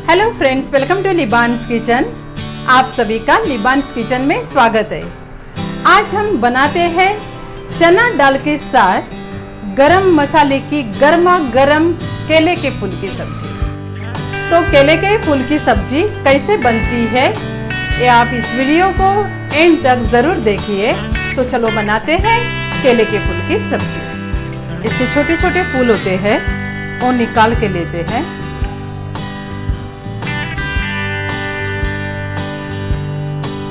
Hello friends, welcome to Liban's kitchen. आप सभी का लिबान्स किचन में स्वागत है। आज हम बनाते हैं चना दाल के साथ गरम मसाले की गर्मा गर्म केले के फूल की सब्जी। तो केले के फूल की सब्जी कैसे बनती है ये आप इस वीडियो को एंड तक ज़रूर देखिए। तो चलो बनाते हैं केले के फूल की सब्जी। इसके छोटे छोटे फूल होते हैं वो निकाल के लेते हैं।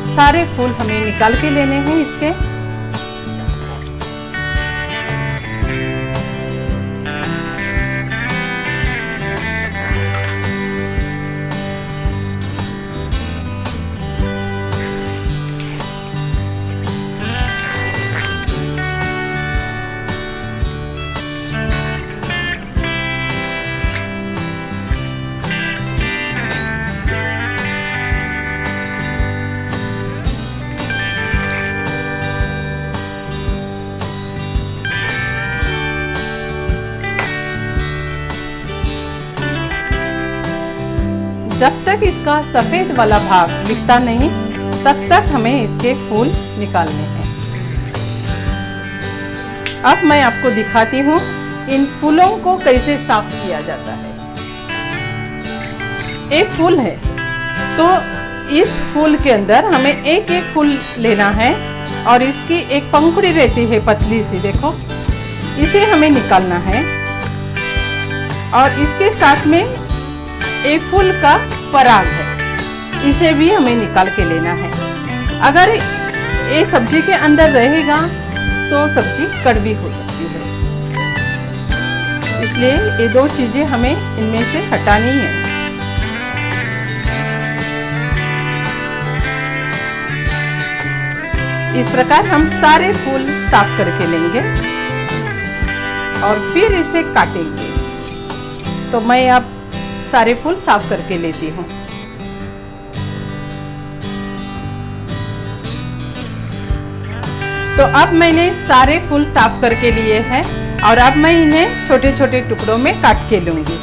सारे फूल हमें निकाल के लेने हैं इसके। जब तक इसका सफेद वाला भाग दिखता नहीं तब तक हमें इसके फूल निकालने हैं। अब मैं आपको दिखाती हूँ इन फूलों को कैसे साफ किया जाता है। एक फूल है तो इस फूल के अंदर हमें एक एक फूल लेना है और इसकी एक पंखुड़ी रहती है पतली सी, देखो इसे हमें निकालना है। और इसके साथ में एक फूल का पराग है, इसे भी हमें निकाल के लेना है। अगर ये सब्जी के अंदर रहेगा तो सब्जी कड़वी हो सकती है, इसलिए ये दो चीजें हमें इनमें से हटानी है। इस प्रकार हम सारे फूल साफ करके लेंगे और फिर इसे काटेंगे। तो मैं अब सारे फूल साफ करके लेती हूँ। तो अब मैंने सारे फूल साफ करके लिए हैं और अब मैं इन्हें छोटे छोटे टुकड़ों में काट के लूंगी।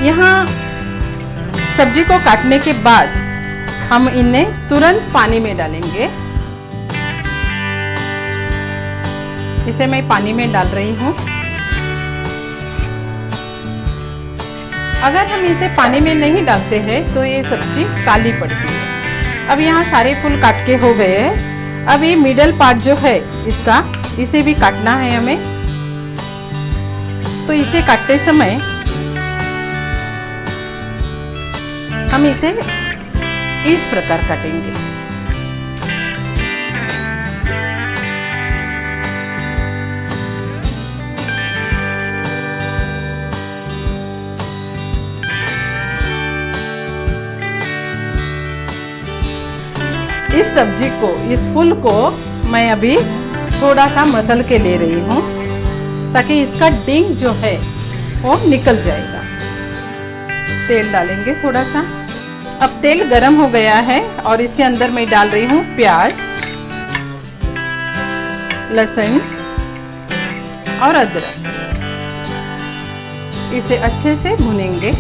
यहाँ सब्जी को काटने के बाद हम इन्हें तुरंत पानी में डालेंगे। इसे मैं पानी में डाल रही हूँ। अगर हम इसे पानी में नहीं डालते हैं तो ये सब्जी काली पड़ती है। अब यहाँ सारे फूल काट के हो गए हैं। अब ये मिडल पार्ट जो है इसका, इसे भी काटना है हमें। तो इसे काटते समय हम इसे इस प्रकार काटेंगे। इस सब्जी को, इस फूल को मैं अभी थोड़ा सा मसल के ले रही हूँ ताकि इसका डिंग जो है वो निकल जाएगा। तेल डालेंगे थोड़ा सा। अब तेल गरम हो गया है और इसके अंदर मैं डाल रही हूँ प्याज, लहसुन और अदरक। इसे अच्छे से भुनेंगे।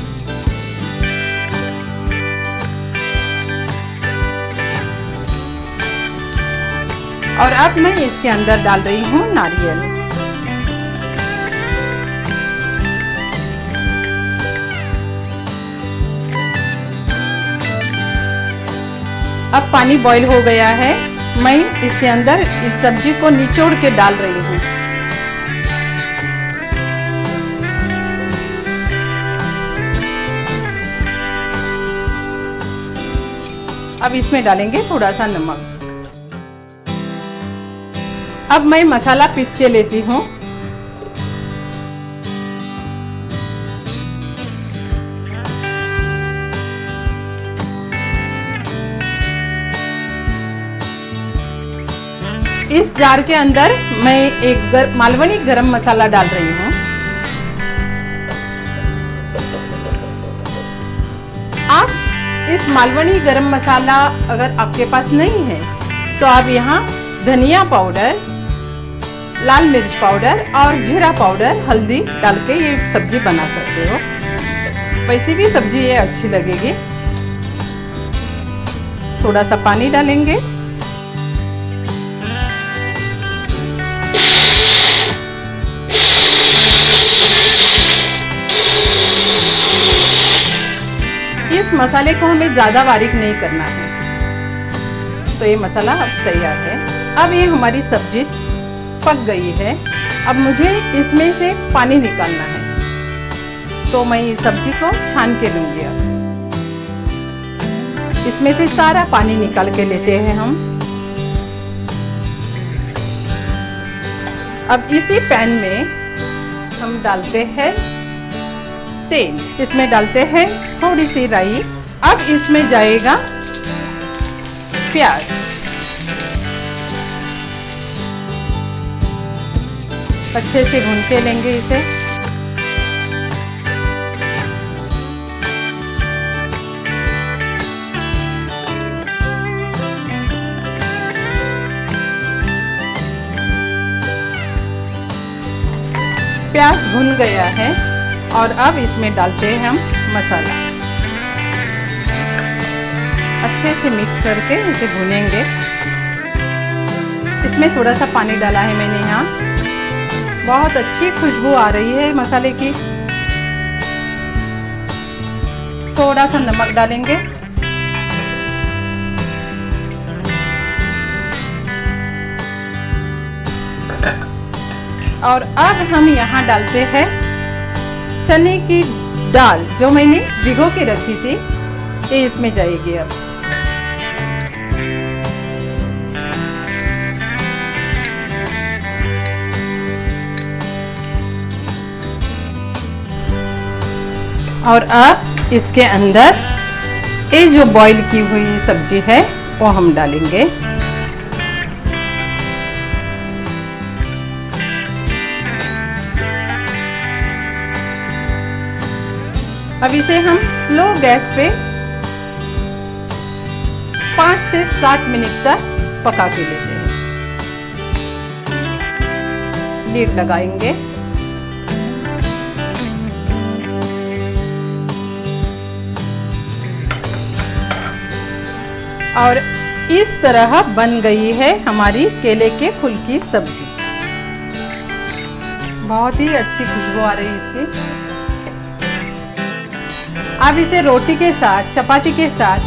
और अब मैं इसके अंदर डाल रही हूँ नारियल। अब पानी बॉईल हो गया है। मैं इसके अंदर इस सब्जी को निचोड़ के डाल रही हूँ। अब इसमें डालेंगे थोड़ा सा नमक। अब मैं मसाला पीस के लेती हूँ। इस जार के अंदर मैं एक मालवनी गरम मसाला डाल रही हूँ। आप इस मालवनी गरम मसाला अगर आपके पास नहीं है तो आप यहाँ धनिया पाउडर, लाल मिर्च पाउडर और जीरा पाउडर, हल्दी डाल के ये सब्जी बना सकते हो। वैसे भी सब्जी ये अच्छी लगेगी। थोड़ा सा पानी डालेंगे। इस मसाले को हमें ज़्यादा बारीक नहीं करना है। तो ये मसाला अब तैयार है। अब ये हमारी सब्जी पक गई है। अब मुझे इसमें से पानी निकालना है, तो मैं इस सब्जी को छान के लूँगी। अब इसमें से सारा पानी निकाल के लेते हैं हम। अब इसी पैन में हम डालते हैं तेल। इसमें डालते हैं थोड़ी सी राई। अब इसमें जाएगा प्याज। अच्छे से भून के लेंगे इसे। प्याज भुन गया है और अब इसमें डालते हैं हम मसाला। अच्छे से मिक्स करके इसे भुनेंगे। इसमें थोड़ा सा पानी डाला है मैंने यहाँ। बहुत अच्छी खुशबू आ रही है मसाले की। थोड़ा सा नमक डालेंगे। और अब हम यहाँ डालते हैं चने की दाल, जो मैंने भिगो के रखी थी। ये इसमें जाएगी अब। और अब इसके अंदर ये जो बॉईल की हुई सब्जी है वो हम डालेंगे। अब इसे हम स्लो गैस पे 5 से 7 मिनट तक पका के लेते हैं। लीड लगाएंगे। और इस तरह बन गई है हमारी केले के फूल की सब्जी। बहुत ही अच्छी खुशबू आ रही है इसकी। आप इसे रोटी के साथ, चपाती के साथ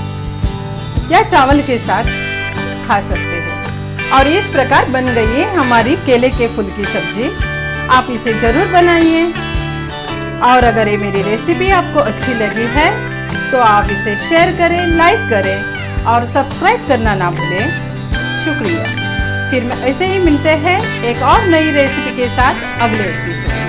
या चावल के साथ खा सकते हैं। और इस प्रकार बन गई है हमारी केले के फूल की सब्जी। आप इसे जरूर बनाइए। और अगर ये मेरी रेसिपी आपको अच्छी लगी है तो आप इसे शेयर करें, लाइक करें और सब्सक्राइब करना ना भूलें। शुक्रिया। फिर ऐसे ही मिलते हैं एक और नई रेसिपी के साथ अगले एपिसोड में।